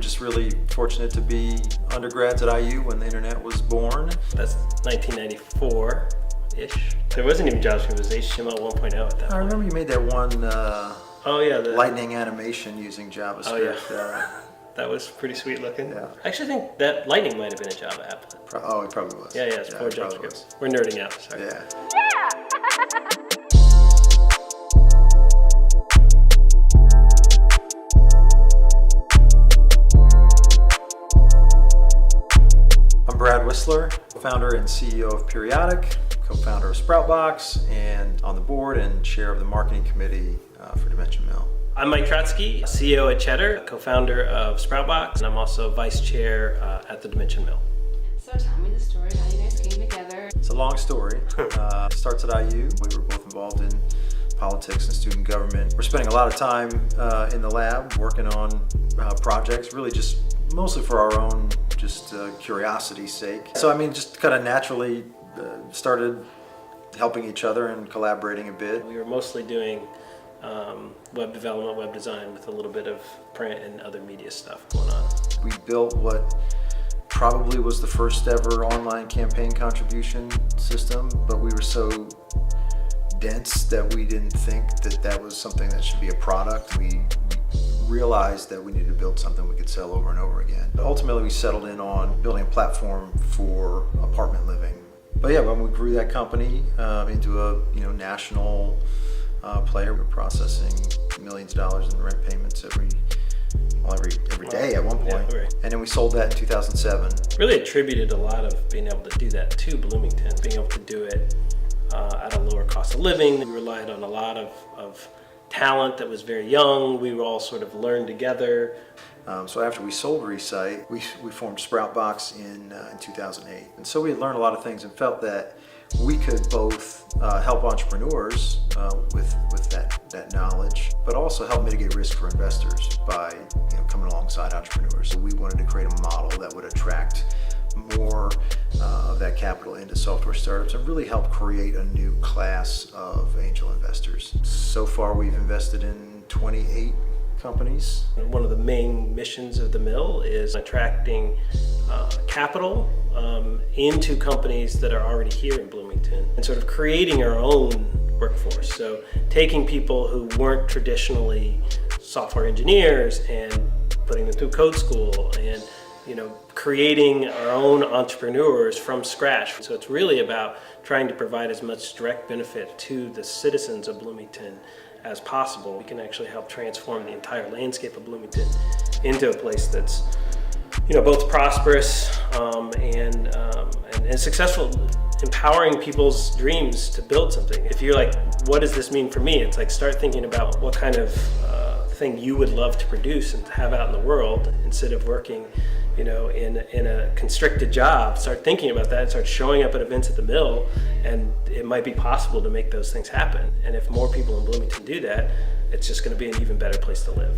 just really fortunate to be undergrads at IU when the internet was born. That's 1994-ish. There wasn't even JavaScript, it was HTML 1.0 at that point. I remember you made that one the lightning animation using JavaScript. Oh, yeah. That was pretty sweet looking. Yeah. I actually think that lightning might have been a Java app. It probably was. Yeah, it's before JavaScript. We're nerding out, sorry. Yeah. I'm Brad Wisler, founder and CEO of Periodic, co-founder of SproutBox, and on the board and chair of the marketing committee for Dimension Mill. I'm Mike Trotzke, CEO at Cheddar, co-founder of SproutBox, and I'm also vice chair at the Dimension Mill. So tell me the story, how you guys came together. It's a long story. It starts at IU. We were both involved in politics and student government. We're spending a lot of time in the lab working on projects, really just mostly for our own curiosity's sake. So just kind of naturally started helping each other and collaborating a bit. We were mostly doing web development, web design with a little bit of print and other media stuff going on. We built what probably was the first ever online campaign contribution system, but we were so dense that we didn't think that was something that should be a product. We realized that we needed to build something we could sell over and over again. But ultimately we settled in on building a platform for apartment living. But yeah, when we grew that company into a national player, we're processing millions of dollars in rent payments every day at one point. Yeah, right. And then we sold that in 2007. Really attributed a lot of being able to do that to Bloomington, being able to do it at a lower cost of living. We relied on a lot of talent that was very young. We all sort of learned together. So after we sold Resite, we formed SproutBox in 2008. And so we had learned a lot of things and felt that we could both help entrepreneurs with that knowledge, but also help mitigate risk for investors by coming alongside entrepreneurs. So we wanted to create a model that would attract more of that capital into software startups and really help create a new class of angel investors. So far we've invested in 28 companies. One of the main missions of the mill is attracting capital into companies that are already here in Bloomington and sort of creating our own workforce. So taking people who weren't traditionally software engineers and putting them through code school and creating our own entrepreneurs from scratch. So it's really about trying to provide as much direct benefit to the citizens of Bloomington as possible. We can actually help transform the entire landscape of Bloomington into a place that's both prosperous and successful, empowering people's dreams to build something. If you're like, what does this mean for me? It's like, start thinking about what kind of thing you would love to produce and to have out in the world instead of working in a constricted job. Start thinking about that, start showing up at events at the mill, and it might be possible to make those things happen. And if more people in Bloomington do that, it's just going to be an even better place to live.